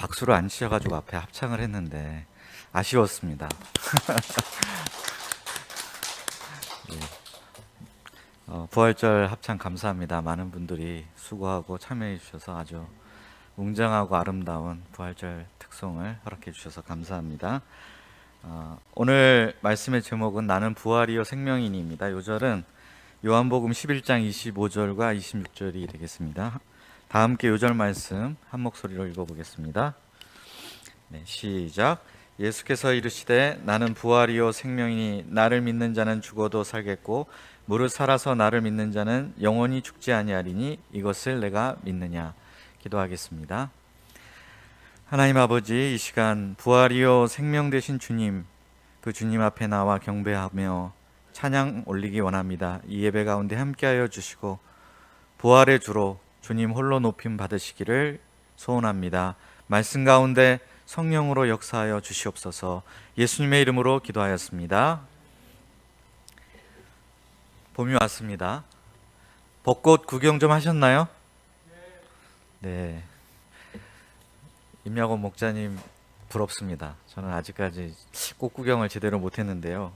박수를 안 치셔가지고 앞에 합창을 했는데 아쉬웠습니다. 부활절 합창 감사합니다. 많은 분들이 수고하고 참여해 주셔서 아주 웅장하고 아름다운 부활절 특송을 허락해 주셔서 감사합니다. 오늘 말씀의 제목은 나는 부활이요 생명이니입니다. 요절은 요한복음 11장 25절과 26절이 되겠습니다. 다 함께 요절 말씀 한 목소리로 읽어보겠습니다. 네, 시작. 예수께서 이르시되 나는 부활이요 생명이니 나를 믿는 자는 죽어도 살겠고 무릇 살아서 나를 믿는 자는 영원히 죽지 아니하리니 이것을 내가 믿느냐. 기도하겠습니다. 하나님 아버지, 이 시간 부활이요 생명 되신 주님, 그 주님 앞에 나와 경배하며 찬양 올리기 원합니다. 이 예배 가운데 함께하여 주시고 부활의 주로 주님 홀로 높임 받으시기를 소원합니다. 말씀 가운데 성령으로 역사하여 주시옵소서. 예수님의 이름으로 기도하였습니다. 봄이 왔습니다. 벚꽃 구경 좀 하셨나요? 네. 임야곤 목자님 부럽습니다. 저는 아직까지 꽃 구경을 제대로 못했는데요.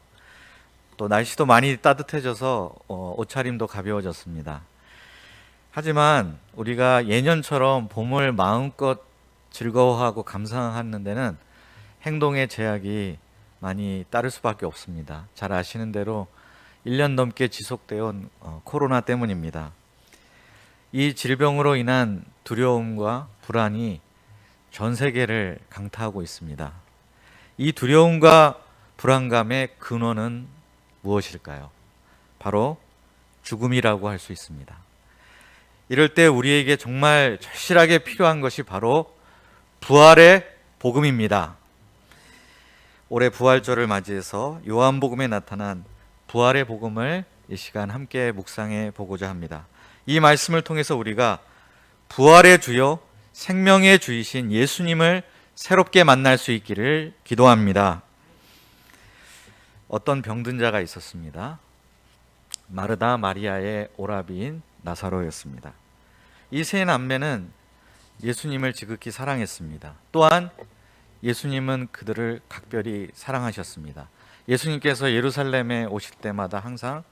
또 날씨도 많이 따뜻해져서 옷차림도 가벼워졌습니다. 하지만 우리가 예년처럼 봄을 마음껏 즐거워하고 감상하는 데는 행동의 제약이 많이 따를 수밖에 없습니다. 잘 아시는 대로 1년 넘게 지속되어 온 코로나 때문입니다. 이 질병으로 인한 두려움과 불안이 전 세계를 강타하고 있습니다. 이 두려움과 불안감의 근원은 무엇일까요? 바로 죽음이라고 할 수 있습니다. 이럴 때 우리에게 정말 절실하게 필요한 것이 바로 부활의 복음입니다. 올해 부활절을 맞이해서 요한복음에 나타난 부활의 복음을 이 시간 함께 묵상해 보고자 합니다. 이 말씀을 통해서 우리가 부활의 주요 생명의 주이신 예수님을 새롭게 만날 수 있기를 기도합니다. 어떤 병든 자가 있었습니다. 마르다 마리아의 오라비인 나사로였습니다. 이 세 남매는 예수님을 지극히 사랑했습니다. 또한 예수님은 그들을 각별히 사랑하셨습니다. 예수님께서 예루살렘에 오실 때마다 항상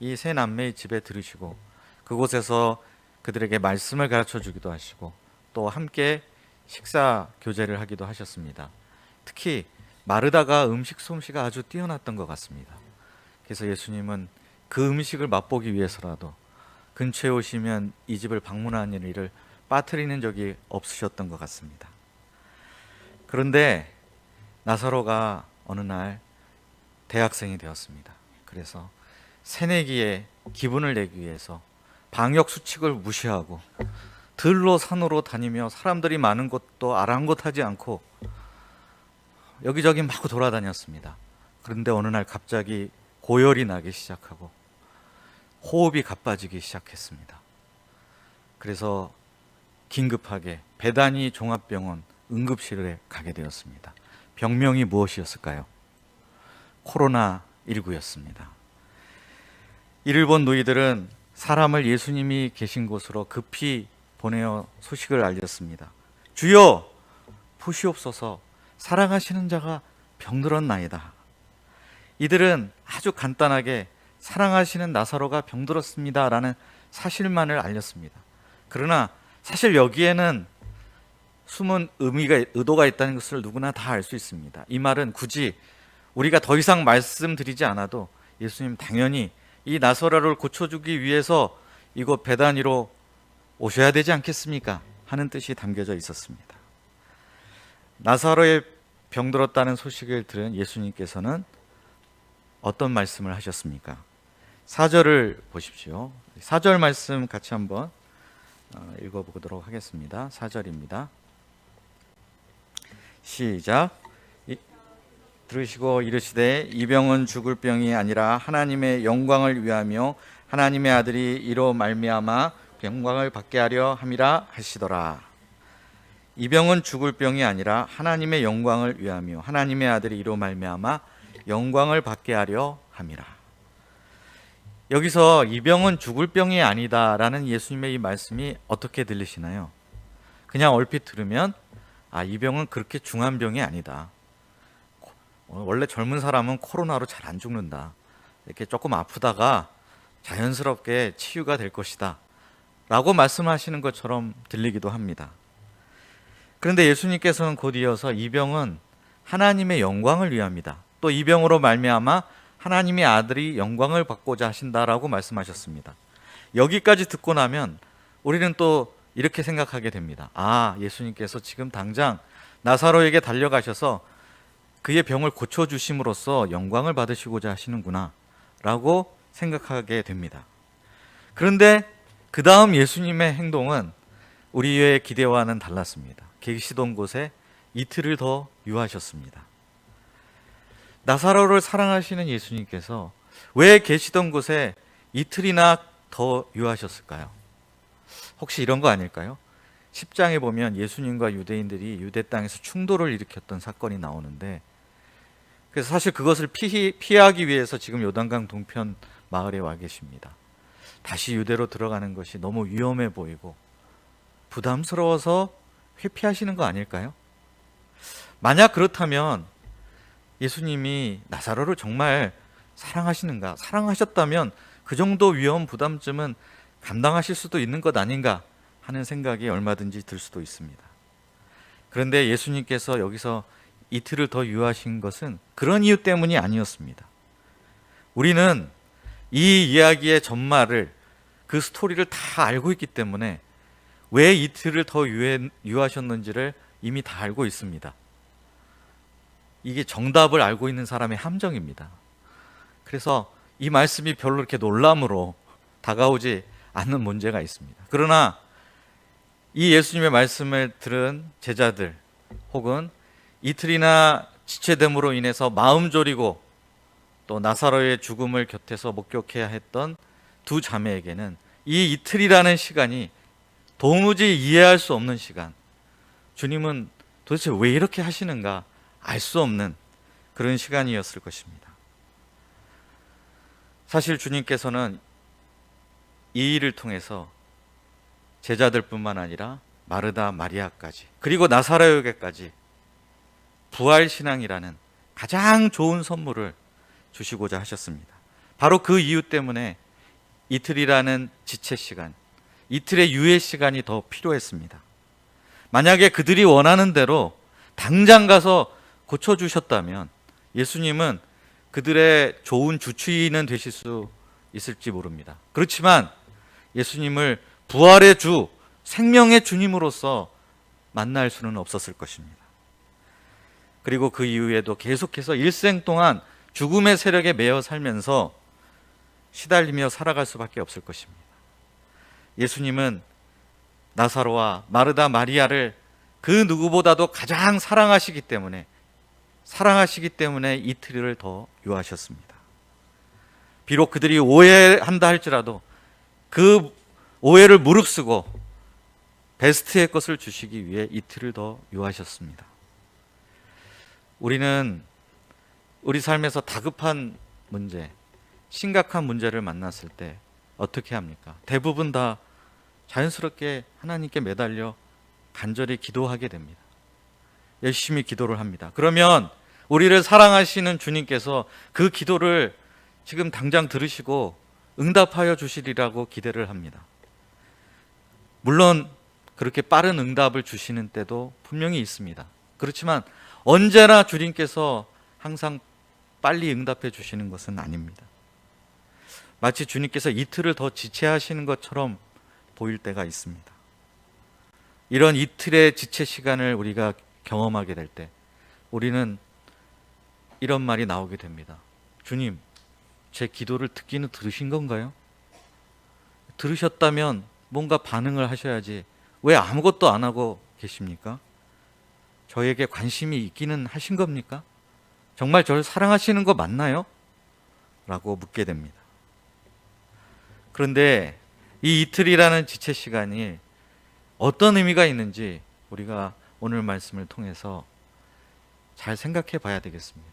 이 세 남매의 집에 들으시고 그곳에서 그들에게 말씀을 가르쳐 주기도 하시고 또 함께 식사 교제를 하기도 하셨습니다. 특히 마르다가 음식 솜씨가 아주 뛰어났던 것 같습니다. 그래서 예수님은 그 음식을 맛보기 위해서라도 근처에 오시면 이 집을 방문하는 일을 빠뜨리는 적이 없으셨던 것 같습니다. 그런데 나사로가 어느 날 대학생이 되었습니다. 그래서 새내기의 기분을 내기 위해서 방역 수칙을 무시하고 들로 산으로 다니며 사람들이 많은 곳도 아랑곳하지 않고 여기저기 마구 돌아다녔습니다. 그런데 어느 날 갑자기 고열이 나기 시작하고 호흡이 가빠지기 시작했습니다. 그래서 긴급하게 베다니 종합병원 응급실에 가게 되었습니다. 병명이 무엇이었을까요? 코로나19였습니다. 이를 본 노이들은 사람을 예수님이 계신 곳으로 급히 보내어 소식을 알렸습니다. 주여 보시옵소서, 사랑하시는 자가 병들었나이다. 이들은 아주 간단하게 사랑하시는 나사로가 병들었습니다 라는 사실만을 알렸습니다. 그러나 사실 여기에는 숨은 의도가 있다는 것을 누구나 다 알 수 있습니다. 이 말은 굳이 우리가 더 이상 말씀드리지 않아도 예수님 당연히 이 나사로를 고쳐주기 위해서 이곳 베다니로 오셔야 되지 않겠습니까? 하는 뜻이 담겨져 있었습니다. 나사로의 병들었다는 소식을 들은 예수님께서는 어떤 말씀을 하셨습니까? 4절을 보십시오. 4절 말씀 같이 한번 읽어보도록 하겠습니다. 4절입니다. 시작. 들으시고 이르시되 이 병은 죽을 병이 아니라 하나님의 영광을 위하며 하나님의 아들이 이로 말미암아 영광을 받게 하려 함이라 하시더라. 이 병은 죽을 병이 아니라 하나님의 영광을 위하며 하나님의 아들이 이로 말미암아 영광을 받게 하려 함이라. 여기서 이 병은 죽을 병이 아니다라는 예수님의 이 말씀이 어떻게 들리시나요? 그냥 얼핏 들으면 이 병은 그렇게 중한 병이 아니다. 원래 젊은 사람은 코로나로 잘 안 죽는다. 이렇게 조금 아프다가 자연스럽게 치유가 될 것이다 라고 말씀하시는 것처럼 들리기도 합니다. 그런데 예수님께서는 곧 이어서 이 병은 하나님의 영광을 위함이다. 또 이 병으로 말미암아 하나님의 아들이 영광을 받고자 하신다라고 말씀하셨습니다. 여기까지 듣고 나면 우리는 또 이렇게 생각하게 됩니다. 예수님께서 지금 당장 나사로에게 달려가셔서 그의 병을 고쳐주심으로써 영광을 받으시고자 하시는구나 라고 생각하게 됩니다. 그런데 그 다음 예수님의 행동은 우리의 기대와는 달랐습니다. 계시던 곳에 이틀을 더 유하셨습니다. 나사로를 사랑하시는 예수님께서 왜 계시던 곳에 이틀이나 더 유하셨을까요? 혹시 이런 거 아닐까요? 10장에 보면 예수님과 유대인들이 유대 땅에서 충돌을 일으켰던 사건이 나오는데, 그래서 사실 그것을 피하기 위해서 지금 요단강 동편 마을에 와 계십니다. 다시 유대로 들어가는 것이 너무 위험해 보이고 부담스러워서 회피하시는 거 아닐까요? 만약 그렇다면 예수님이 나사로를 정말 사랑하시는가? 사랑하셨다면 그 정도 위험 부담쯤은 감당하실 수도 있는 것 아닌가 하는 생각이 얼마든지 들 수도 있습니다. 그런데 예수님께서 여기서 이틀을 더 유하신 것은 그런 이유 때문이 아니었습니다. 우리는 이 이야기의 전말을, 그 스토리를 다 알고 있기 때문에 왜 이틀을 더 유하셨는지를 이미 다 알고 있습니다. 이게 정답을 알고 있는 사람의 함정입니다. 그래서 이 말씀이 별로 이렇게 놀람으로 다가오지 않는 문제가 있습니다. 그러나 이 예수님의 말씀을 들은 제자들 혹은 이틀이나 지체됨으로 인해서 마음 졸이고 또 나사로의 죽음을 곁에서 목격해야 했던 두 자매에게는 이 이틀이라는 시간이 도무지 이해할 수 없는 시간, 주님은 도대체 왜 이렇게 하시는가 알 수 없는 그런 시간이었을 것입니다. 사실 주님께서는 이 일을 통해서 제자들뿐만 아니라 마르다, 마리아까지, 그리고 나사로에게까지 부활신앙이라는 가장 좋은 선물을 주시고자 하셨습니다. 바로 그 이유 때문에 이틀이라는 지체 시간, 이틀의 유예 시간이 더 필요했습니다. 만약에 그들이 원하는 대로 당장 가서 고쳐주셨다면 예수님은 그들의 좋은 주치의는 되실 수 있을지 모릅니다. 그렇지만 예수님을 부활의 주, 생명의 주님으로서 만날 수는 없었을 것입니다. 그리고 그 이후에도 계속해서 일생 동안 죽음의 세력에 매여 살면서 시달리며 살아갈 수밖에 없을 것입니다. 예수님은 나사로와 마르다, 마리아를 그 누구보다도 가장 사랑하시기 때문에 이틀을 더 유하셨습니다. 비록 그들이 오해한다 할지라도 그 오해를 무릅쓰고 베스트의 것을 주시기 위해 이틀을 더 유하셨습니다. 우리는 우리 삶에서 다급한 문제, 심각한 문제를 만났을 때 어떻게 합니까? 대부분 다 자연스럽게 하나님께 매달려 간절히 기도하게 됩니다. 열심히 기도를 합니다. 그러면 우리를 사랑하시는 주님께서 그 기도를 지금 당장 들으시고 응답하여 주시리라고 기대를 합니다. 물론 그렇게 빠른 응답을 주시는 때도 분명히 있습니다. 그렇지만 언제나 주님께서 항상 빨리 응답해 주시는 것은 아닙니다. 마치 주님께서 이틀을 더 지체하시는 것처럼 보일 때가 있습니다. 이런 이틀의 지체 시간을 우리가 경험하게 될 때 우리는 이런 말이 나오게 됩니다. 주님, 제 기도를 듣기는 들으신 건가요? 들으셨다면 뭔가 반응을 하셔야지 왜 아무것도 안 하고 계십니까? 저에게 관심이 있기는 하신 겁니까? 정말 저를 사랑하시는 거 맞나요? 라고 묻게 됩니다. 그런데 이 이틀이라는 지체 시간이 어떤 의미가 있는지 우리가 오늘 말씀을 통해서 잘 생각해 봐야 되겠습니다.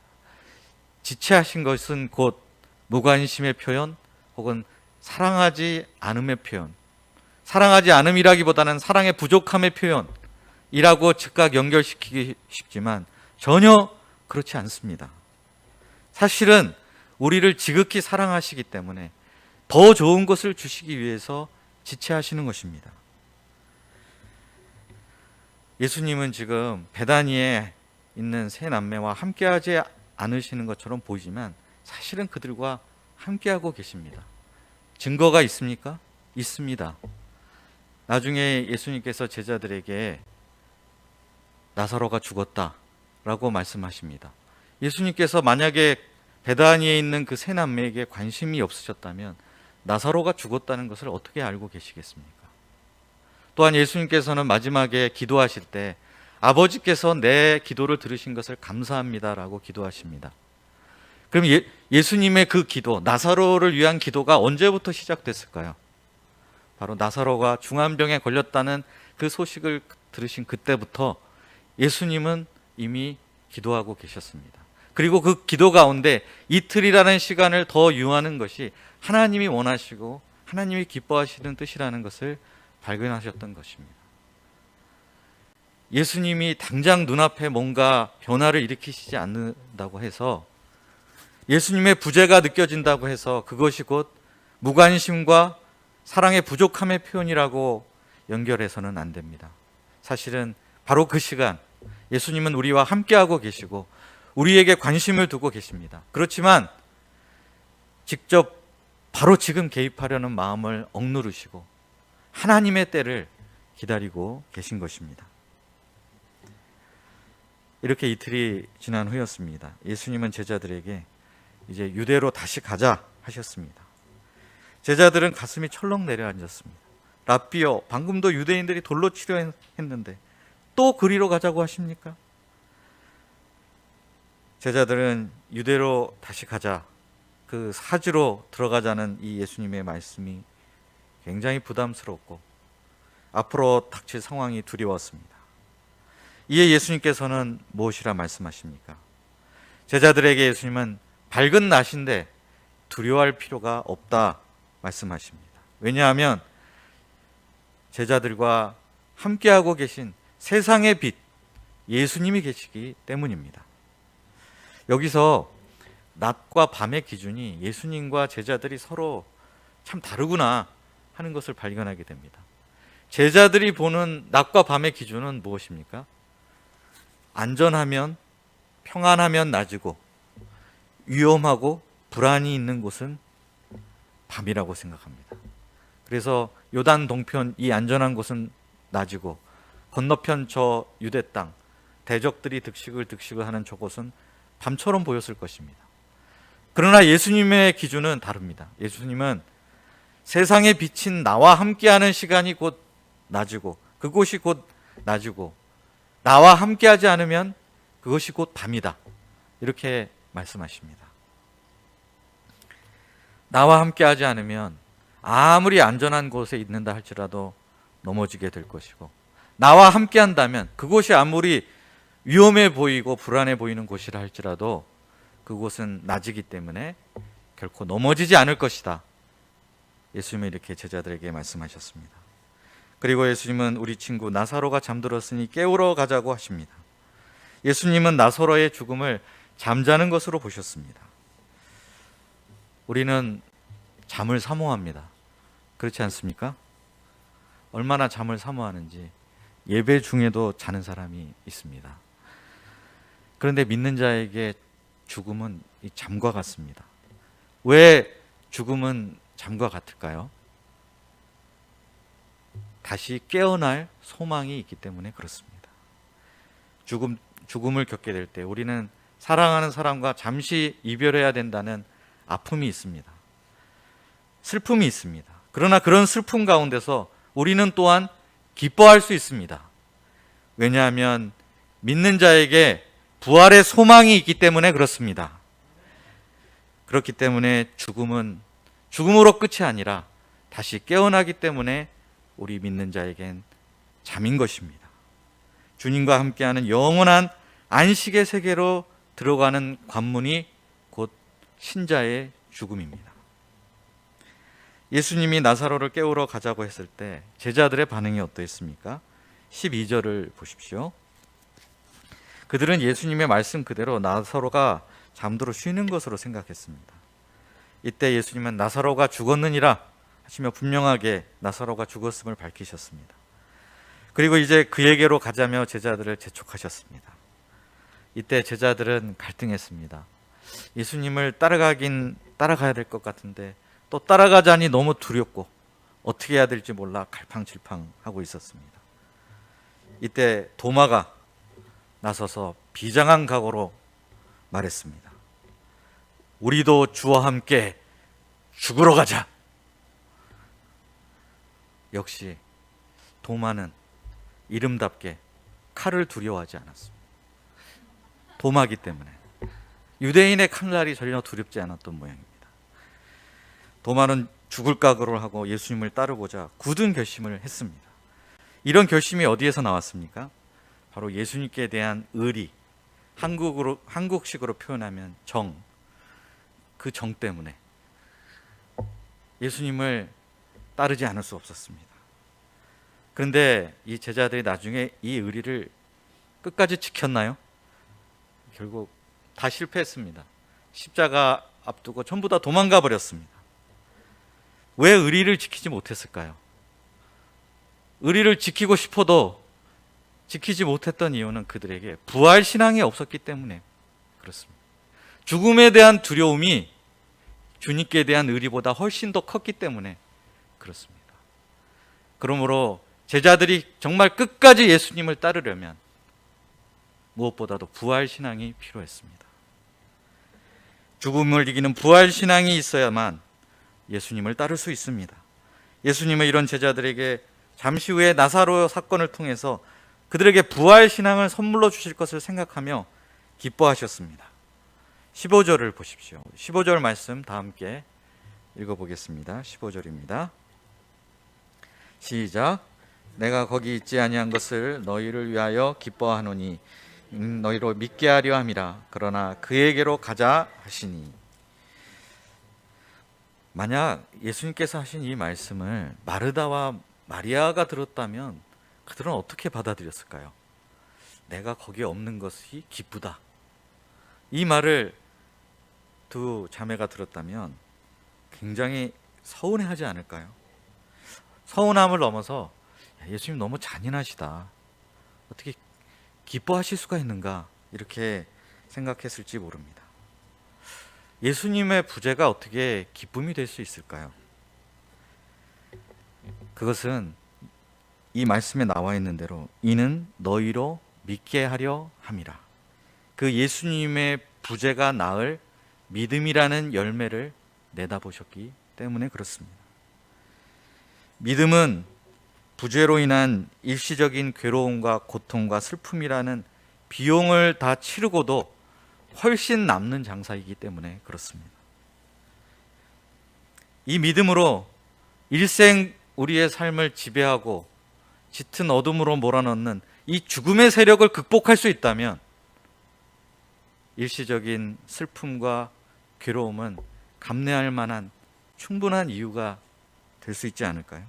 지체하신 것은 곧 무관심의 표현 혹은 사랑하지 않음의 표현, 사랑하지 않음이라기보다는 사랑의 부족함의 표현, 이라고 즉각 연결시키기 쉽지만 전혀 그렇지 않습니다. 사실은 우리를 지극히 사랑하시기 때문에 더 좋은 것을 주시기 위해서 지체하시는 것입니다. 예수님은 지금 베다니에 있는 세 남매와 함께하지 않으시는 것처럼 보이지만 사실은 그들과 함께하고 계십니다. 증거가 있습니까? 있습니다. 나중에 예수님께서 제자들에게 나사로가 죽었다라고 말씀하십니다. 예수님께서 만약에 베다니에 있는 그 세 남매에게 관심이 없으셨다면 나사로가 죽었다는 것을 어떻게 알고 계시겠습니까? 또한 예수님께서는 마지막에 기도하실 때 아버지께서 내 기도를 들으신 것을 감사합니다라고 기도하십니다. 그럼 예수님의 그 기도, 나사로를 위한 기도가 언제부터 시작됐을까요? 바로 나사로가 중환병에 걸렸다는 그 소식을 들으신 그때부터 예수님은 이미 기도하고 계셨습니다. 그리고 그 기도 가운데 이틀이라는 시간을 더 유하는 것이 하나님이 원하시고 하나님이 기뻐하시는 뜻이라는 것을 발견하셨던 것입니다. 예수님이 당장 눈앞에 뭔가 변화를 일으키시지 않는다고 해서, 예수님의 부재가 느껴진다고 해서 그것이 곧 무관심과 사랑의 부족함의 표현이라고 연결해서는 안 됩니다. 사실은 바로 그 시간 예수님은 우리와 함께하고 계시고 우리에게 관심을 두고 계십니다. 그렇지만 직접 바로 지금 개입하려는 마음을 억누르시고 하나님의 때를 기다리고 계신 것입니다. 이렇게 이틀이 지난 후였습니다. 예수님은 제자들에게 이제 유대로 다시 가자 하셨습니다. 제자들은 가슴이 철렁 내려앉았습니다. 랍비여, 방금도 유대인들이 돌로 치려 했는데 또 그리로 가자고 하십니까? 제자들은 유대로 다시 가자, 그 사지로 들어가자는 이 예수님의 말씀이 굉장히 부담스럽고 앞으로 닥칠 상황이 두려웠습니다. 이에 예수님께서는 무엇이라 말씀하십니까? 제자들에게 예수님은 밝은 낮인데 두려워할 필요가 없다 말씀하십니다. 왜냐하면 제자들과 함께하고 계신 세상의 빛, 예수님이 계시기 때문입니다. 여기서 낮과 밤의 기준이 예수님과 제자들이 서로 참 다르구나 하는 것을 발견하게 됩니다. 제자들이 보는 낮과 밤의 기준은 무엇입니까? 안전하면, 평안하면 낮이고 위험하고 불안이 있는 곳은 밤이라고 생각합니다. 그래서 요단 동편 이 안전한 곳은 낮이고 건너편 저 유대 땅 대적들이 득식을 하는 저곳은 밤처럼 보였을 것입니다. 그러나 예수님의 기준은 다릅니다. 예수님은 세상에 비친 나와 함께하는 시간이 곧 낮이고 그곳이 곧 낮이고 나와 함께하지 않으면 그것이 곧 밤이다, 이렇게 말씀하십니다. 나와 함께하지 않으면 아무리 안전한 곳에 있는다 할지라도 넘어지게 될 것이고, 나와 함께한다면 그곳이 아무리 위험해 보이고 불안해 보이는 곳이라 할지라도 그곳은 낮이기 때문에 결코 넘어지지 않을 것이다. 예수님은 이렇게 제자들에게 말씀하셨습니다. 그리고 예수님은 우리 친구 나사로가 잠들었으니 깨우러 가자고 하십니다. 예수님은 나사로의 죽음을 잠자는 것으로 보셨습니다. 우리는 잠을 사모합니다. 그렇지 않습니까? 얼마나 잠을 사모하는지 예배 중에도 자는 사람이 있습니다. 그런데 믿는 자에게 죽음은 이 잠과 같습니다. 왜 죽음은 잠과 같을까요? 다시 깨어날 소망이 있기 때문에 그렇습니다. 죽음을 겪게 될 때 우리는 사랑하는 사람과 잠시 이별해야 된다는 아픔이 있습니다. 슬픔이 있습니다. 그러나 그런 슬픔 가운데서 우리는 또한 기뻐할 수 있습니다. 왜냐하면 믿는 자에게 부활의 소망이 있기 때문에 그렇습니다. 그렇기 때문에 죽음은 죽음으로 끝이 아니라 다시 깨어나기 때문에 우리 믿는 자에겐 잠인 것입니다. 주님과 함께하는 영원한 안식의 세계로 들어가는 관문이 곧 신자의 죽음입니다. 예수님이 나사로를 깨우러 가자고 했을 때 제자들의 반응이 어떠했습니까? 12절을 보십시오. 그들은 예수님의 말씀 그대로 나사로가 잠들어 쉬는 것으로 생각했습니다. 이때 예수님은 나사로가 죽었느니라 하시며 분명하게 나사로가 죽었음을 밝히셨습니다. 그리고 이제 그에게로 가자며 제자들을 재촉하셨습니다. 이때 제자들은 갈등했습니다. 예수님을 따라가야 될 것 같은데 또 따라가자니 너무 두렵고 어떻게 해야 될지 몰라 갈팡질팡하고 있었습니다. 이때 도마가 나서서 비장한 각오로 말했습니다. 우리도 주와 함께 죽으러 가자. 역시 도마는 이름답게 칼을 두려워하지 않았습니다. 도마기 때문에 유대인의 칼날이 전혀 두렵지 않았던 모양입니다. 도마는 죽을 각오를 하고 예수님을 따르고자 굳은 결심을 했습니다. 이런 결심이 어디에서 나왔습니까? 바로 예수님께 대한 의리, 한국식으로 표현하면 정, 그 정 때문에 예수님을 따르지 않을 수 없었습니다. 그런데 이 제자들이 나중에 이 의리를 끝까지 지켰나요? 결국 다 실패했습니다. 십자가 앞두고 전부 다 도망가 버렸습니다. 왜 의리를 지키지 못했을까요? 의리를 지키고 싶어도 지키지 못했던 이유는 그들에게 부활 신앙이 없었기 때문에 그렇습니다. 죽음에 대한 두려움이 주님께 대한 의리보다 훨씬 더 컸기 때문에 그렇습니다. 그러므로 제자들이 정말 끝까지 예수님을 따르려면 무엇보다도 부활 신앙이 필요했습니다. 죽음을 이기는 부활 신앙이 있어야만 예수님을 따를 수 있습니다. 예수님은 이런 제자들에게 잠시 후에 나사로 사건을 통해서 그들에게 부활 신앙을 선물로 주실 것을 생각하며 기뻐하셨습니다. 15절을 보십시오. 15절 말씀 다 함께 읽어보겠습니다. 15절입니다. 시작. 내가 거기 있지 아니한 것을 너희를 위하여 기뻐하노니 너희로 믿게 하려 함이라. 그러나 그에게로 가자 하시니. 만약 예수님께서 하신 이 말씀을 마르다와 마리아가 들었다면 그들은 어떻게 받아들였을까요? 내가 거기에 없는 것이 기쁘다. 이 말을 두 자매가 들었다면 굉장히 서운해하지 않을까요? 서운함을 넘어서 예수님 너무 잔인하시다. 어떻게 기뻐하실 수가 있는가? 이렇게 생각했을지 모릅니다. 예수님의 부재가 어떻게 기쁨이 될 수 있을까요? 그것은 이 말씀에 나와 있는 대로 이는 너희로 믿게 하려 함이라. 그 예수님의 부재가 낳을 믿음이라는 열매를 내다보셨기 때문에 그렇습니다. 믿음은 부재로 인한 일시적인 괴로움과 고통과 슬픔이라는 비용을 다 치르고도 훨씬 남는 장사이기 때문에 그렇습니다. 이 믿음으로 일생 우리의 삶을 지배하고 짙은 어둠으로 몰아넣는 이 죽음의 세력을 극복할 수 있다면 일시적인 슬픔과 괴로움은 감내할 만한 충분한 이유가 될 수 있지 않을까요?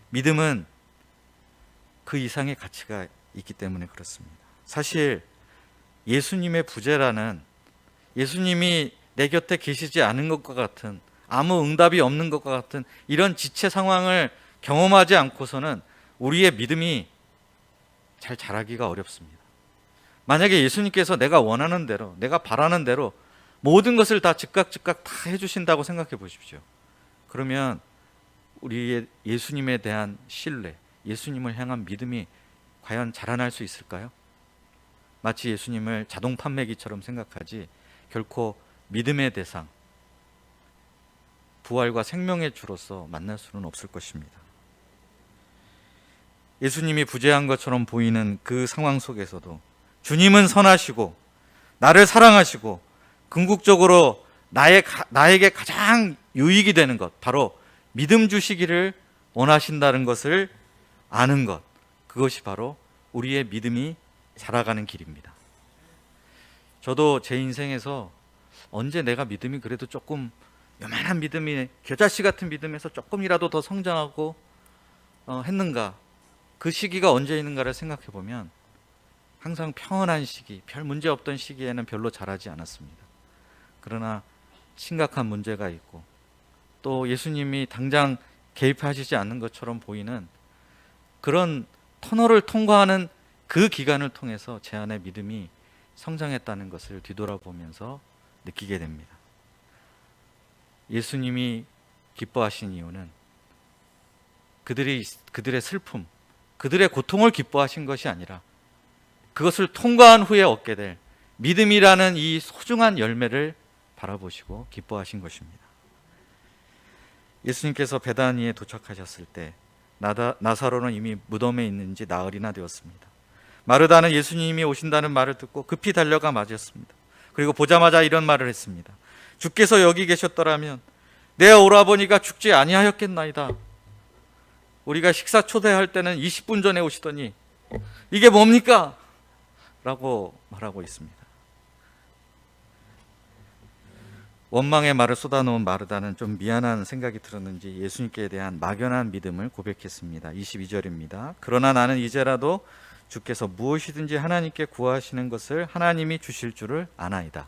믿음은 그 이상의 가치가 있기 때문에 그렇습니다. 사실 예수님의 부재라는, 예수님이 내 곁에 계시지 않은 것과 같은, 아무 응답이 없는 것과 같은 이런 지체 상황을 경험하지 않고서는 우리의 믿음이 잘 자라기가 어렵습니다. 만약에 예수님께서 내가 원하는 대로, 내가 바라는 대로 모든 것을 다 즉각 다 해주신다고 생각해 보십시오. 그러면 우리의 예수님에 대한 신뢰, 예수님을 향한 믿음이 과연 자라날 수 있을까요? 마치 예수님을 자동 판매기처럼 생각하지 결코 믿음의 대상, 부활과 생명의 주로서 만날 수는 없을 것입니다. 예수님이 부재한 것처럼 보이는 그 상황 속에서도 주님은 선하시고 나를 사랑하시고 궁극적으로 나에게 가장 유익이 되는 것, 바로 믿음 주시기를 원하신다는 것을 아는 것, 그것이 바로 우리의 믿음이 자라가는 길입니다. 저도 제 인생에서 언제 내가 믿음이 그래도 조금 요만한 믿음이, 겨자씨 같은 믿음에서 조금이라도 더 성장하고 했는가, 그 시기가 언제 있는가를 생각해 보면 항상 평온한 시기, 별 문제 없던 시기에는 별로 자라지 않았습니다. 그러나 심각한 문제가 있고 또 예수님이 당장 개입하시지 않는 것처럼 보이는 그런 터널을 통과하는 그 기간을 통해서 제 안의 믿음이 성장했다는 것을 뒤돌아보면서 느끼게 됩니다. 예수님이 기뻐하신 이유는 그들의 슬픔, 그들의 고통을 기뻐하신 것이 아니라 그것을 통과한 후에 얻게 될 믿음이라는 이 소중한 열매를 바라보시고 기뻐하신 것입니다. 예수님께서 베다니에 도착하셨을 때 나사로는 이미 무덤에 있는지 나흘이나 되었습니다. 마르다는 예수님이 오신다는 말을 듣고 급히 달려가 맞이했습니다. 그리고 보자마자 이런 말을 했습니다. 주께서 여기 계셨더라면 내 오라버니가 죽지 아니하였겠나이다. 우리가 식사 초대할 때는 20분 전에 오시더니 이게 뭡니까? 라고 말하고 있습니다. 원망의 말을 쏟아놓은 마르다는 좀 미안한 생각이 들었는지 예수님께 대한 막연한 믿음을 고백했습니다. 22절입니다. 그러나 나는 이제라도 주께서 무엇이든지 하나님께 구하시는 것을 하나님이 주실 줄을 아나이다.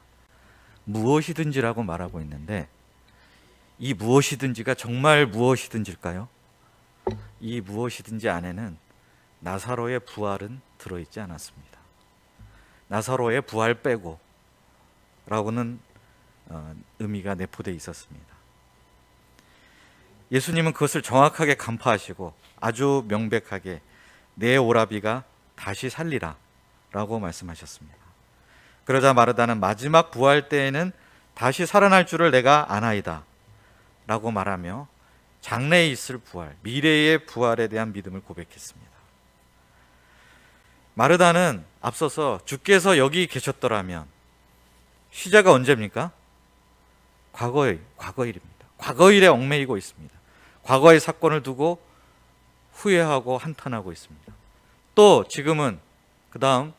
무엇이든지라고 말하고 있는데 이 무엇이든지가 정말 무엇이든지일까요? 이 무엇이든지 안에는 나사로의 부활은 들어있지 않았습니다. 나사로의 부활 빼고 라고는 의미가 내포되어 있었습니다. 예수님은 그것을 정확하게 간파하시고 아주 명백하게 내 오라비가 다시 살리라 라고 말씀하셨습니다. 그러자 마르다는 마지막 부활 때에는 다시 살아날 줄을 내가 아나이다 라고 말하며 장래에 있을 부활, 미래의 부활에 대한 믿음을 고백했습니다. 마르다는 앞서서 주께서 여기 계셨더라면, 시제가 언제입니까? 과거일입니다. 과거일에 얽매이고 있습니다. 과거의 사건을 두고 후회하고 한탄하고 있습니다. 또 지금은 그 다음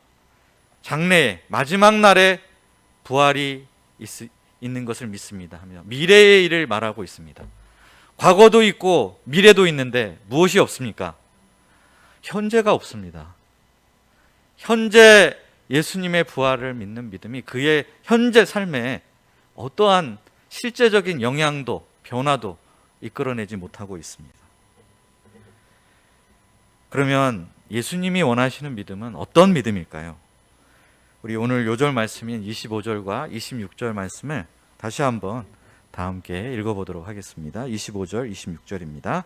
장래에 마지막 날에 부활이 있는 것을 믿습니다 하며 미래의 일을 말하고 있습니다. 과거도 있고 미래도 있는데 무엇이 없습니까? 현재가 없습니다. 현재 예수님의 부활을 믿는 믿음이 그의 현재 삶에 어떠한 실제적인 영향도 변화도 이끌어내지 못하고 있습니다. 그러면 예수님이 원하시는 믿음은 어떤 믿음일까요? 우리 오늘 요절 말씀인 25절과 26절 말씀을 다시 한번 다 함께 읽어보도록 하겠습니다. 25절, 26절입니다.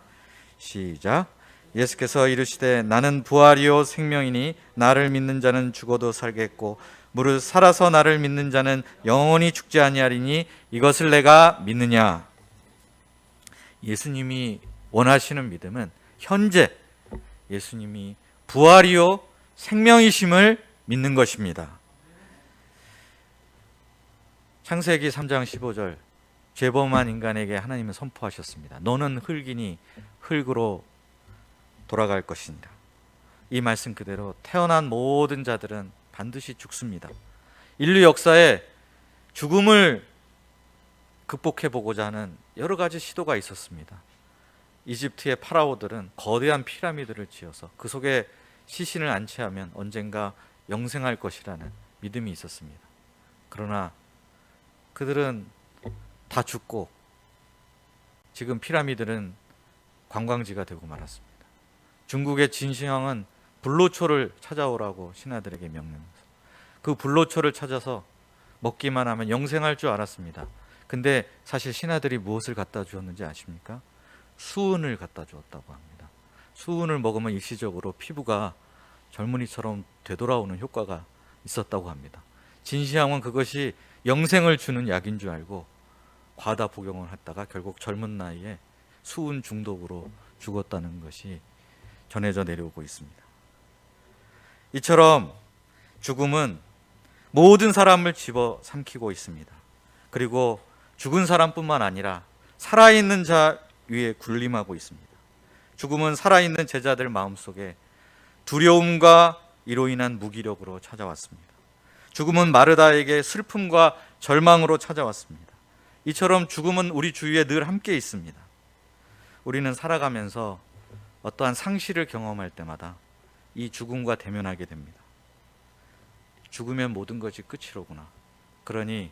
시작. 예수께서 이르시되 나는 부활이요 생명이니 나를 믿는 자는 죽어도 살겠고 무릇 살아서 나를 믿는 자는 영원히 죽지 아니하리니 이것을 내가 믿느냐. 예수님이 원하시는 믿음은 현재 예수님이 부활이요 생명이심을 믿는 것입니다. 창세기 3장 15절 죄범한 인간에게 하나님은 선포하셨습니다. 너는 흙이니 흙으로 돌아갈 것이니라. 이 말씀 그대로 태어난 모든 자들은 반드시 죽습니다. 인류 역사에 죽음을 극복해 보고자 하는 여러 가지 시도가 있었습니다. 이집트의 파라오들은 거대한 피라미드를 지어서 그 속에 시신을 안치하면 언젠가 영생할 것이라는 믿음이 있었습니다. 그러나 그들은 다 죽고 지금 피라미드는 관광지가 되고 말았습니다. 중국의 진시황은 불로초를 찾아오라고 신하들에게 명령했어요. 그 불로초를 찾아서 먹기만 하면 영생할 줄 알았습니다. 근데 사실 신하들이 무엇을 갖다 주었는지 아십니까? 수은을 갖다 주었다고 합니다. 수은을 먹으면 일시적으로 피부가 젊은이처럼 되돌아오는 효과가 있었다고 합니다. 진시황은 그것이 영생을 주는 약인 줄 알고 과다 복용을 했다가 결국 젊은 나이에 수은 중독으로 죽었다는 것이 전해져 내려오고 있습니다. 이처럼 죽음은 모든 사람을 집어삼키고 있습니다. 그리고 죽은 사람뿐만 아니라 살아있는 자 위에 군림하고 있습니다. 죽음은 살아있는 제자들 마음속에 두려움과 이로 인한 무기력으로 찾아왔습니다. 죽음은 마르다에게 슬픔과 절망으로 찾아왔습니다. 이처럼 죽음은 우리 주위에 늘 함께 있습니다. 우리는 살아가면서 어떠한 상실을 경험할 때마다 이 죽음과 대면하게 됩니다. 죽으면 모든 것이 끝이로구나. 그러니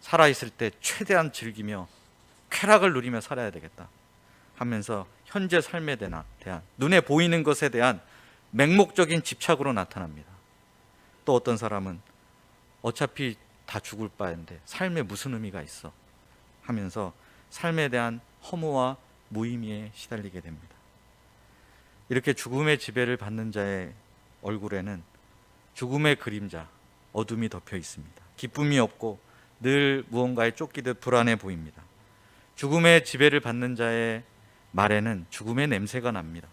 살아있을 때 최대한 즐기며 쾌락을 누리며 살아야 되겠다 하면서 현재 삶에 대한 눈에 보이는 것에 대한 맹목적인 집착으로 나타납니다. 또 어떤 사람은 어차피 다 죽을 바인데 삶에 무슨 의미가 있어 하면서 삶에 대한 허무와 무의미에 시달리게 됩니다. 이렇게 죽음의 지배를 받는 자의 얼굴에는 죽음의 그림자, 어둠이 덮여 있습니다. 기쁨이 없고 늘 무언가에 쫓기듯 불안해 보입니다. 죽음의 지배를 받는 자의 말에는 죽음의 냄새가 납니다.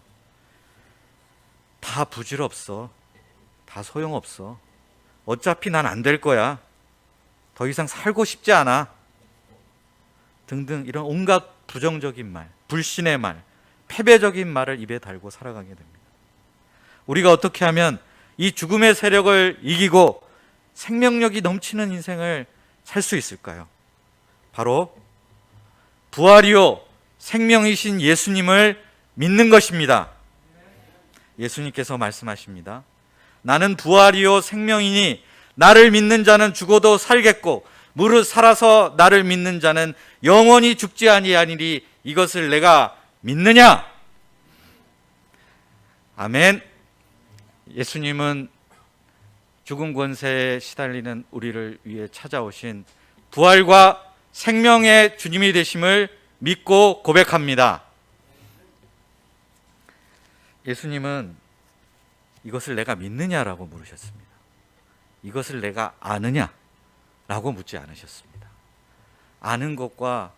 다 부질없어. 다 소용없어. 어차피 난 안 될 거야. 더 이상 살고 싶지 않아. 등등 이런 온갖 부정적인 말, 불신의 말, 패배적인 말을 입에 달고 살아가게 됩니다. 우리가 어떻게 하면 이 죽음의 세력을 이기고 생명력이 넘치는 인생을 살 수 있을까요? 바로 부활이요 생명이신 예수님을 믿는 것입니다. 예수님께서 말씀하십니다. 나는 부활이요 생명이니 나를 믿는 자는 죽어도 살겠고 무릇 살아서 나를 믿는 자는 영원히 죽지 아니하니리. 이것을 내가 믿느냐? 아멘. 예수님은 죽음 권세에 시달리는 우리를 위해 찾아오신 부활과 생명의 주님이 되심을 믿고 고백합니다. 예수님은 이것을 내가 믿느냐라고 물으셨습니다. 이것을 내가 아느냐라고 묻지 않으셨습니다. 아는 것과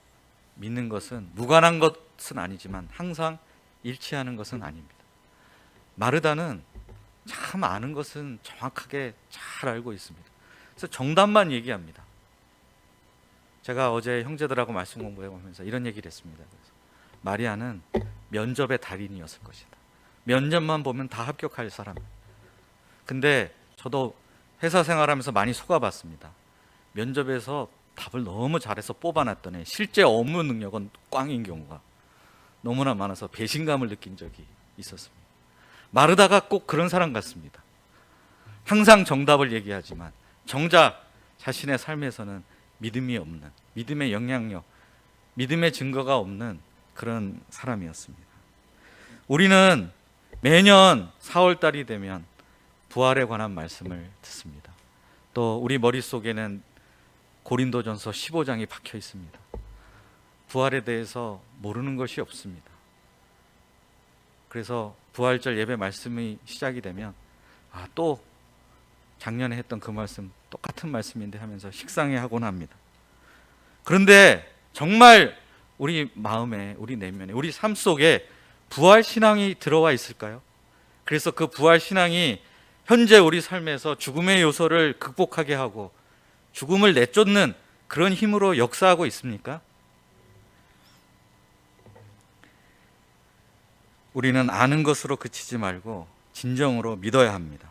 믿는 것은 무관한 것은 아니지만 항상 일치하는 것은 아닙니다. 마르다는 참 아는 것은 정확하게 잘 알고 있습니다. 그래서 정답만 얘기합니다. 제가 어제 형제들하고 말씀 공부해보면서 이런 얘기를 했습니다. 그래서 마리아는 면접의 달인이었을 것이다. 면접만 보면 다 합격할 사람. 근데 저도 회사 생활하면서 많이 속아봤습니다. 면접에서 답을 너무 잘해서 뽑아놨더니 실제 업무 능력은 꽝인 경우가 너무나 많아서 배신감을 느낀 적이 있었습니다. 마르다가 꼭 그런 사람 같습니다. 항상 정답을 얘기하지만 정작 자신의 삶에서는 믿음이 없는, 믿음의 영향력, 믿음의 증거가 없는 그런 사람이었습니다. 우리는 매년 4월달이 되면 부활에 관한 말씀을 듣습니다. 또 우리 머릿속에는 고린도전서 15장이 박혀 있습니다. 부활에 대해서 모르는 것이 없습니다. 그래서 부활절 예배 말씀이 시작이 되면 또 작년에 했던 그 말씀 똑같은 말씀인데 하면서 식상해하곤 합니다. 그런데 정말 우리 마음에, 우리 내면에, 우리 삶 속에 부활신앙이 들어와 있을까요? 그래서 그 부활신앙이 현재 우리 삶에서 죽음의 요소를 극복하게 하고 죽음을 내쫓는 그런 힘으로 역사하고 있습니까? 우리는 아는 것으로 그치지 말고 진정으로 믿어야 합니다.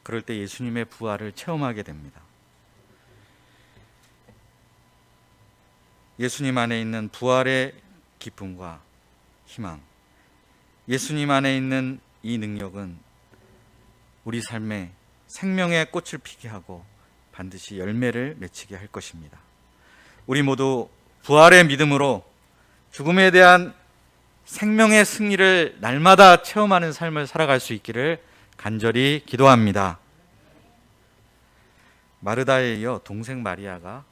그럴 때 예수님의 부활을 체험하게 됩니다. 예수님 안에 있는 부활의 기쁨과 희망, 예수님 안에 있는 이 능력은 우리 삶에 생명의 꽃을 피게 하고 반드시 열매를 맺히게 할 것입니다. 우리 모두 부활의 믿음으로 죽음에 대한 생명의 승리를 날마다 체험하는 삶을 살아갈 수 있기를 간절히 기도합니다. 마르다에 이어 동생 마리아가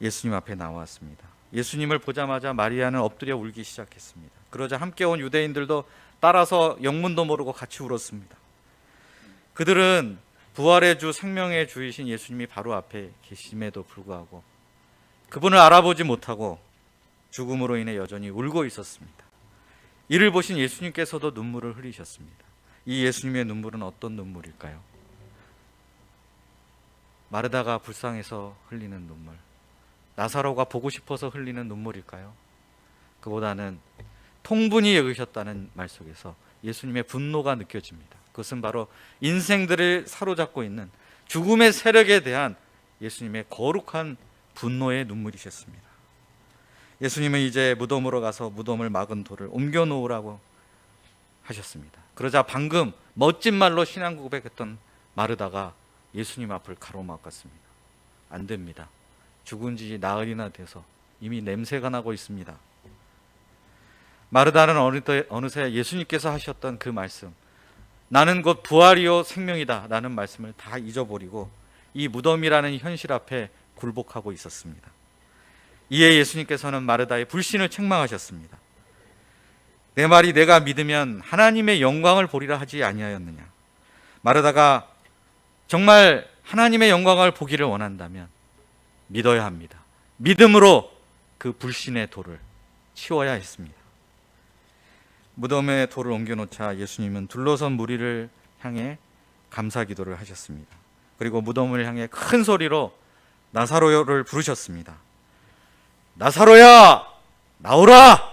예수님 앞에 나왔습니다. 예수님을 보자마자 마리아는 엎드려 울기 시작했습니다. 그러자 함께 온 유대인들도 따라서 영문도 모르고 같이 울었습니다. 그들은 부활의 주, 생명의 주이신 예수님이 바로 앞에 계심에도 불구하고 그분을 알아보지 못하고 죽음으로 인해 여전히 울고 있었습니다. 이를 보신 예수님께서도 눈물을 흘리셨습니다. 이 예수님의 눈물은 어떤 눈물일까요? 마르다가 불쌍해서 흘리는 눈물, 나사로가 보고 싶어서 흘리는 눈물일까요? 그보다는 통분히 여기셨다는 말 속에서 예수님의 분노가 느껴집니다. 그것은 바로 인생들을 사로잡고 있는 죽음의 세력에 대한 예수님의 거룩한 분노의 눈물이셨습니다. 예수님은 이제 무덤으로 가서 무덤을 막은 돌을 옮겨 놓으라고 하셨습니다. 그러자 방금 멋진 말로 신앙 고백했던 마르다가 예수님 앞을 가로막았습니다. 안 됩니다. 죽은 지 나흘이나 돼서 이미 냄새가 나고 있습니다. 마르다는 어느새 예수님께서 하셨던 그 말씀, 나는 곧 부활이요 생명이다 라는 말씀을 다 잊어버리고 이 무덤이라는 현실 앞에 굴복하고 있었습니다. 이에 예수님께서는 마르다의 불신을 책망하셨습니다. 내 말이 내가 믿으면 하나님의 영광을 보리라 하지 아니하였느냐. 마르다가 정말 하나님의 영광을 보기를 원한다면 믿어야 합니다. 믿음으로 그 불신의 돌을 치워야 했습니다. 무덤에 돌을 옮겨놓자 예수님은 둘러선 무리를 향해 감사 기도를 하셨습니다. 그리고 무덤을 향해 큰 소리로 나사로를 부르셨습니다. 나사로야, 나오라!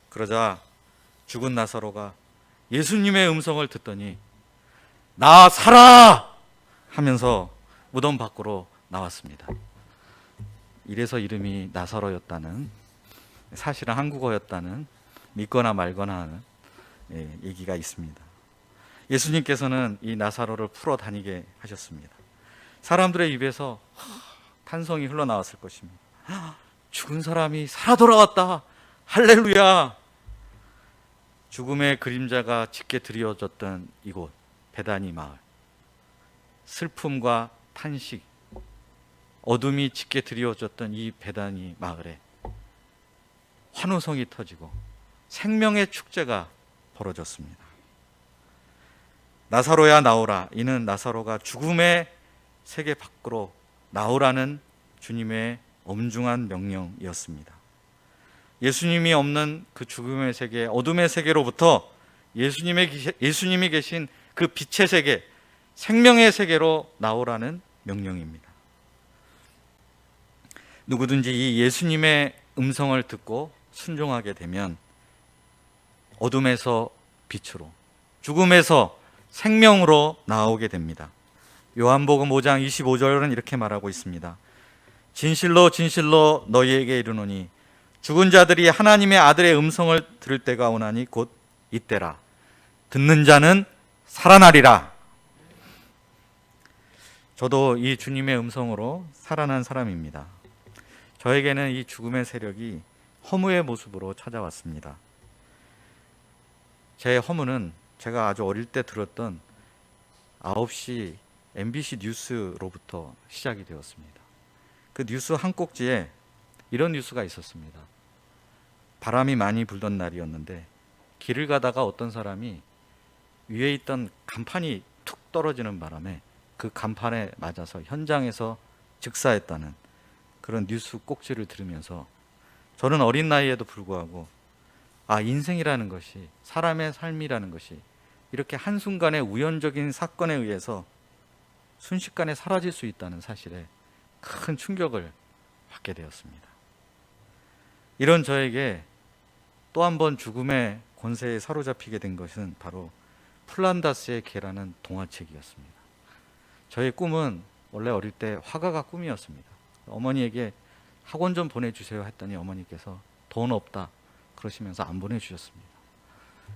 그러자 죽은 나사로가 예수님의 음성을 듣더니 나 살아! 하면서 무덤 밖으로 나왔습니다. 이래서 이름이 나사로였다는, 사실은 한국어였다는, 믿거나 말거나 하는 얘기가 있습니다. 예수님께서는 이 나사로를 풀어 다니게 하셨습니다. 사람들의 입에서 탄성이 흘러나왔을 것입니다. 죽은 사람이 살아 돌아왔다! 할렐루야! 죽음의 그림자가 짙게 드리워졌던 이곳 베다니 마을, 슬픔과 탄식, 어둠이 짙게 드리워졌던 이 베다니 마을에 환호성이 터지고 생명의 축제가 벌어졌습니다. 나사로야 나오라. 이는 나사로가 죽음의 세계 밖으로 나오라는 주님의 엄중한 명령이었습니다. 예수님이 없는 그 죽음의 세계, 어둠의 세계로부터 예수님이 계신 그 빛의 세계, 생명의 세계로 나오라는 명령입니다. 누구든지 이 예수님의 음성을 듣고 순종하게 되면 어둠에서 빛으로, 죽음에서 생명으로 나오게 됩니다. 요한복음 5장 25절은 이렇게 말하고 있습니다. 진실로 진실로 너희에게 이르노니 죽은 자들이 하나님의 아들의 음성을 들을 때가 오나니 곧 이때라. 듣는 자는 살아나리라. 저도 이 주님의 음성으로 살아난 사람입니다. 저에게는 이 죽음의 세력이 허무의 모습으로 찾아왔습니다. 제 허무는 제가 아주 어릴 때 들었던 9시 MBC 뉴스로부터 시작이 되었습니다. 그 뉴스 한 꼭지에 이런 뉴스가 있었습니다. 바람이 많이 불던 날이었는데 길을 가다가 어떤 사람이 위에 있던 간판이 툭 떨어지는 바람에 그 간판에 맞아서 현장에서 즉사했다는 그런 뉴스 꼭지를 들으면서 저는 어린 나이에도 불구하고 인생이라는 것이, 사람의 삶이라는 것이 이렇게 한순간의 우연적인 사건에 의해서 순식간에 사라질 수 있다는 사실에 큰 충격을 받게 되었습니다. 이런 저에게 또 한 번 죽음의 권세에 사로잡히게 된 것은 바로 플란다스의 개라는 동화책이었습니다. 저의 꿈은 원래 어릴 때 화가가 꿈이었습니다. 어머니에게 학원 좀 보내주세요 했더니 어머니께서 돈 없다 그러시면서 안 보내주셨습니다.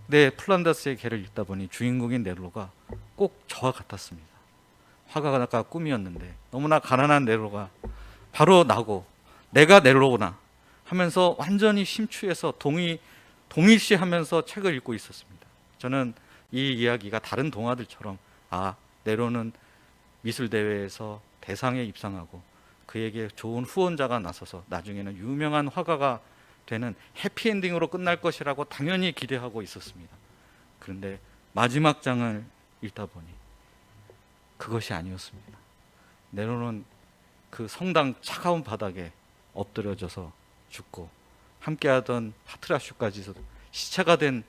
근데 플란다스의 개를 읽다 보니 주인공인 네로가 꼭 저와 같았습니다. 화가가 꿈이었는데 너무나 가난한 네로가 바로 나고 내가 네로구나 하면서 완전히 심취해서 동일시하면서 책을 읽고 있었습니다. 저는 이 이야기가 다른 동화들처럼 네로는 미술대회에서 대상에 입상하고 그에게 좋은 후원자가 나서서 나중에는 유명한 화가가 되는 해피엔딩으로 끝날 것이라고 당연히 기대하고 있었습니다. 그런데 마지막 장을 읽다 보니 그것이 아니었습니다. 네로는 그 성당 차가운 바닥에 엎드려져서 죽고 함께하던 파트라슈까지도 시체가 된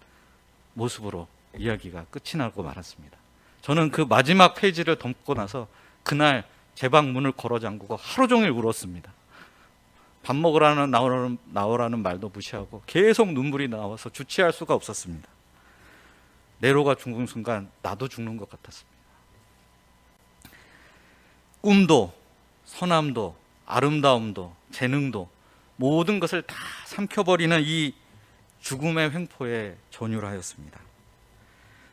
모습으로 이야기가 끝이 나고 말았습니다. 저는 그 마지막 페이지를 덮고 나서 그날 제 방 문을 걸어 잠그고 하루 종일 울었습니다. 밥 먹으라는 나오라는 말도 무시하고 계속 눈물이 나와서 주체할 수가 없었습니다. 네로가 죽는 순간 나도 죽는 것 같았습니다. 꿈도, 선함도, 아름다움도, 재능도 모든 것을 다 삼켜버리는 이 죽음의 횡포에 전율하였습니다.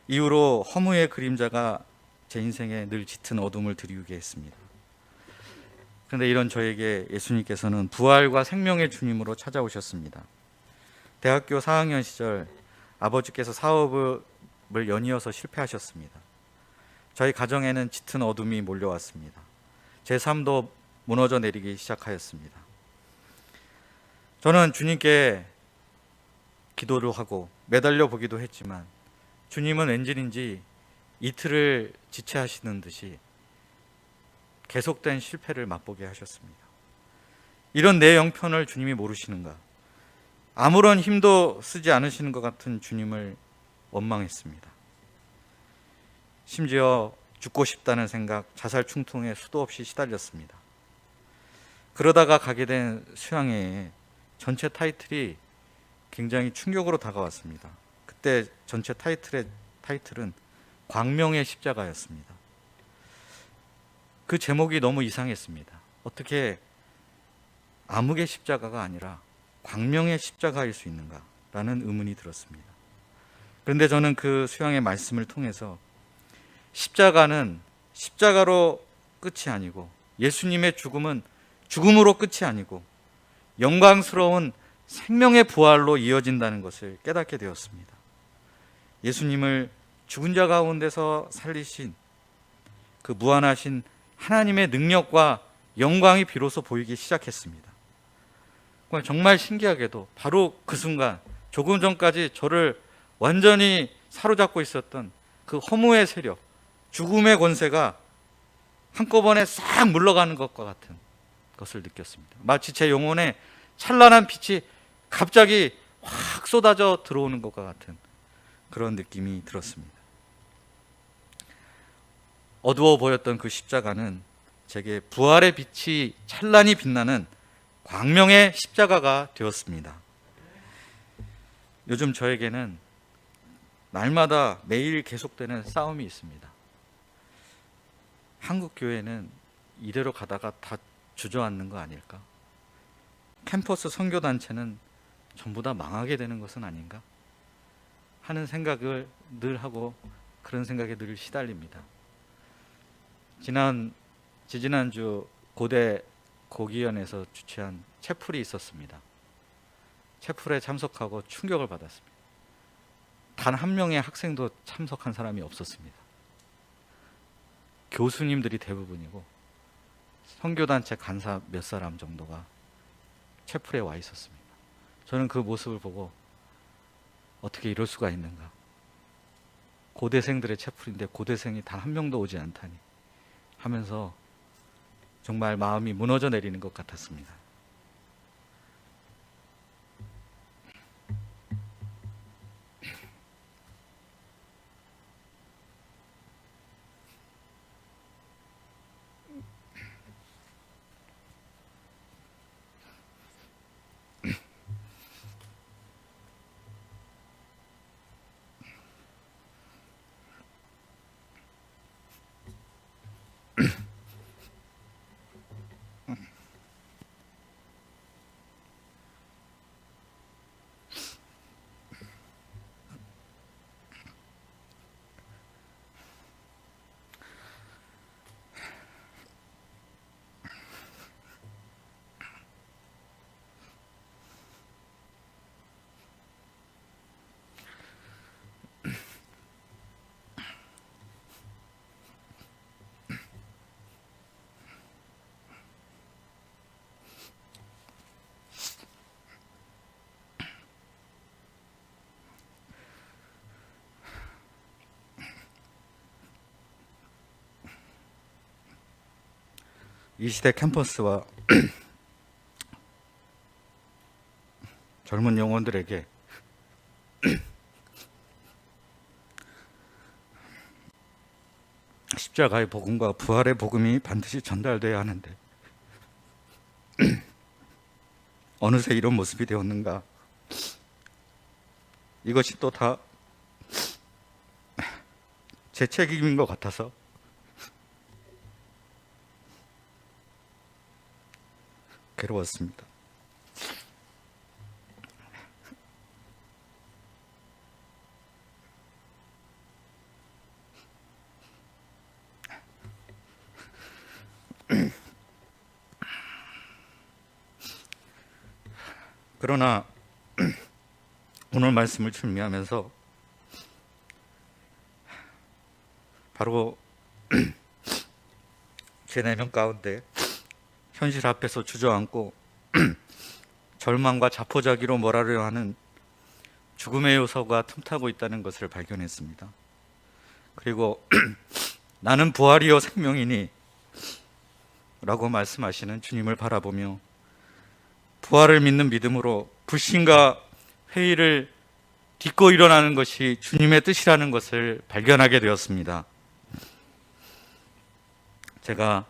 이후로 허무의 그림자가 제 인생에 늘 짙은 어둠을 드리우게 했습니다. 그런데 이런 저에게 예수님께서는 부활과 생명의 주님으로 찾아오셨습니다. 대학교 4학년 시절 아버지께서 사업을 연이어서 실패하셨습니다. 저희 가정에는 짙은 어둠이 몰려왔습니다. 제 삶도 무너져 내리기 시작하였습니다. 저는 주님께 기도를 하고 매달려 보기도 했지만 주님은 왠지인지 이틀을 지체하시는 듯이 계속된 실패를 맛보게 하셨습니다. 이런 내 형편을 주님이 모르시는가? 아무런 힘도 쓰지 않으시는 것 같은 주님을 원망했습니다. 심지어 죽고 싶다는 생각, 자살 충동에 수도 없이 시달렸습니다. 그러다가 가게 된 수양회에 전체 타이틀이 굉장히 충격으로 다가왔습니다. 그때 전체 타이틀은 광명의 십자가였습니다. 그 제목이 너무 이상했습니다. 어떻게 암흑의 십자가가 아니라 광명의 십자가일 수 있는가라는 의문이 들었습니다. 그런데 저는 그 수양의 말씀을 통해서 십자가는 십자가로 끝이 아니고 예수님의 죽음은 죽음으로 끝이 아니고 영광스러운 생명의 부활로 이어진다는 것을 깨닫게 되었습니다. 예수님을 죽은 자 가운데서 살리신 그 무한하신 하나님의 능력과 영광이 비로소 보이기 시작했습니다. 정말 신기하게도 바로 그 순간, 조금 전까지 저를 완전히 사로잡고 있었던 그 허무의 세력, 죽음의 권세가 한꺼번에 싹 물러가는 것과 같은 것을 느꼈습니다. 마치 제 영혼에 찬란한 빛이 갑자기 확 쏟아져 들어오는 것과 같은 그런 느낌이 들었습니다. 어두워 보였던 그 십자가는 제게 부활의 빛이 찬란히 빛나는 광명의 십자가가 되었습니다. 요즘 저에게는 날마다 매일 계속되는 싸움이 있습니다. 한국 교회는 이대로 가다가 다 주저앉는 거 아닐까? 캠퍼스 선교단체는 전부 다 망하게 되는 것은 아닌가? 하는 생각을 늘 하고 그런 생각에 늘 시달립니다. 지지난주 고대 고기원에서 주최한 채플이 있었습니다. 채플에 참석하고 충격을 받았습니다. 단 한 명의 학생도 참석한 사람이 없었습니다. 교수님들이 대부분이고 선교단체 간사 몇 사람 정도가 채플에 와 있었습니다. 저는 그 모습을 보고 어떻게 이럴 수가 있는가? 고대생들의 채플인데 고대생이 단 한 명도 오지 않다니 하면서 정말 마음이 무너져 내리는 것 같았습니다. 이 시대 캠퍼스와 젊은 영혼들에게 십자가의 복음과 부활의 복음이 반드시 전달돼야 하는데 어느새 이런 모습이 되었는가? 이것이 또 다 제 책임인 것 같아서 괴로웠습니다. 그러나 오늘 말씀을 준비하면서 바로 제 내면 가운데 현실 앞에서 주저앉고 절망과 자포자기로 몰아려 하는 죽음의 요소가 틈타고 있다는 것을 발견했습니다. 그리고 나는 부활이요 생명이니 라고 말씀하시는 주님을 바라보며 부활을 믿는 믿음으로 불신과 회의를 딛고 일어나는 것이 주님의 뜻이라는 것을 발견하게 되었습니다. 제가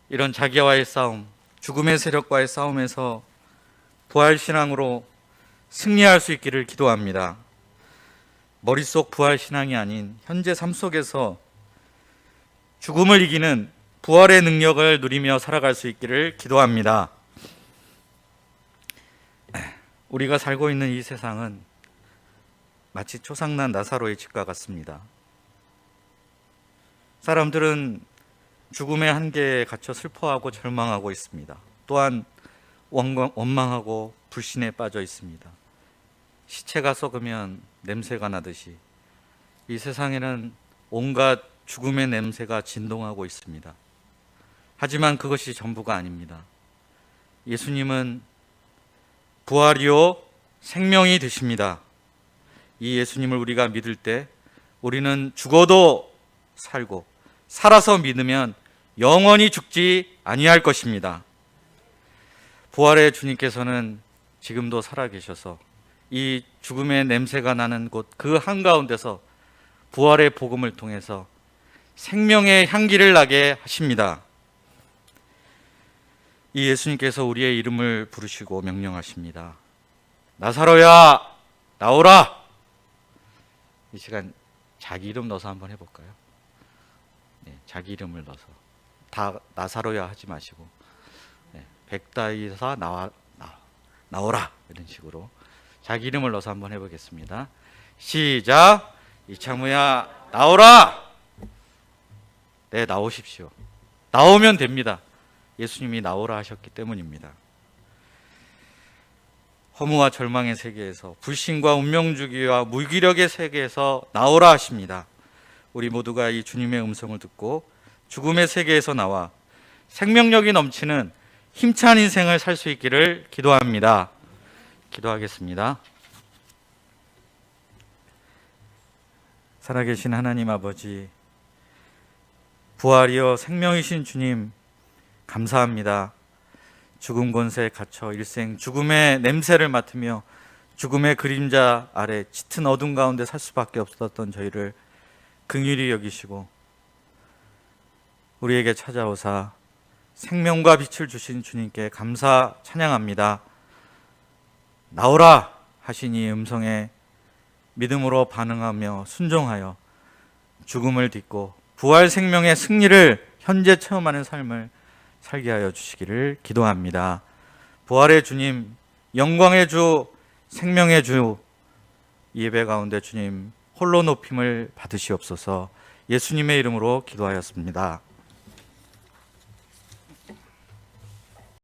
이런 자기와의 싸움, 죽음의 세력과의 싸움에서 부활신앙으로 승리할 수 있기를 기도합니다. 머릿속 부활신앙이 아닌 현재 삶 속에서 죽음을 이기는 부활의 능력을 누리며 살아갈 수 있기를 기도합니다. 우리가 살고 있는 이 세상은 마치 초상난 나사로의 집과 같습니다. 사람들은 죽음의 한계에 갇혀 슬퍼하고 절망하고 있습니다. 또한 원망하고 불신에 빠져 있습니다. 시체가 썩으면 냄새가 나듯이 이 세상에는 온갖 죽음의 냄새가 진동하고 있습니다. 하지만 그것이 전부가 아닙니다. 예수님은 부활이요 생명이 되십니다. 이 예수님을 우리가 믿을 때 우리는 죽어도 살고 살아서 믿으면 영원히 죽지 아니할 것입니다. 부활의 주님께서는 지금도 살아계셔서 이 죽음의 냄새가 나는 곳 그 한가운데서 부활의 복음을 통해서 생명의 향기를 나게 하십니다. 이 예수님께서 우리의 이름을 부르시고 명령하십니다. 나사로야 나오라. 이 시간 자기 이름 넣어서 한번 해볼까요? 네, 자기 이름을 넣어서 다 나사로야 하지 마시고 백다이사 나오라 이런 식으로 자기 이름을 넣어서 한번 해보겠습니다. 시작. 이창무야 나오라. 네, 나오십시오. 나오면 됩니다. 예수님이 나오라 하셨기 때문입니다. 허무와 절망의 세계에서, 불신과 운명주기와 무기력의 세계에서 나오라 하십니다. 우리 모두가 이 주님의 음성을 듣고 죽음의 세계에서 나와 생명력이 넘치는 힘찬 인생을 살 수 있기를 기도합니다. 기도하겠습니다. 살아계신 하나님 아버지, 부활이여 생명이신 주님 감사합니다. 죽음 권세에 갇혀 일생 죽음의 냄새를 맡으며 죽음의 그림자 아래 짙은 어둠 가운데 살 수밖에 없었던 저희를 긍휼히 여기시고 우리에게 찾아오사 생명과 빛을 주신 주님께 감사 찬양합니다. 나오라 하신 이 음성에 믿음으로 반응하며 순종하여 죽음을 딛고 부활 생명의 승리를 현재 체험하는 삶을 살게 하여 주시기를 기도합니다. 부활의 주님, 영광의 주, 생명의 주, 예배 가운데 주님 홀로 높임을 받으시옵소서. 예수님의 이름으로 기도하였습니다.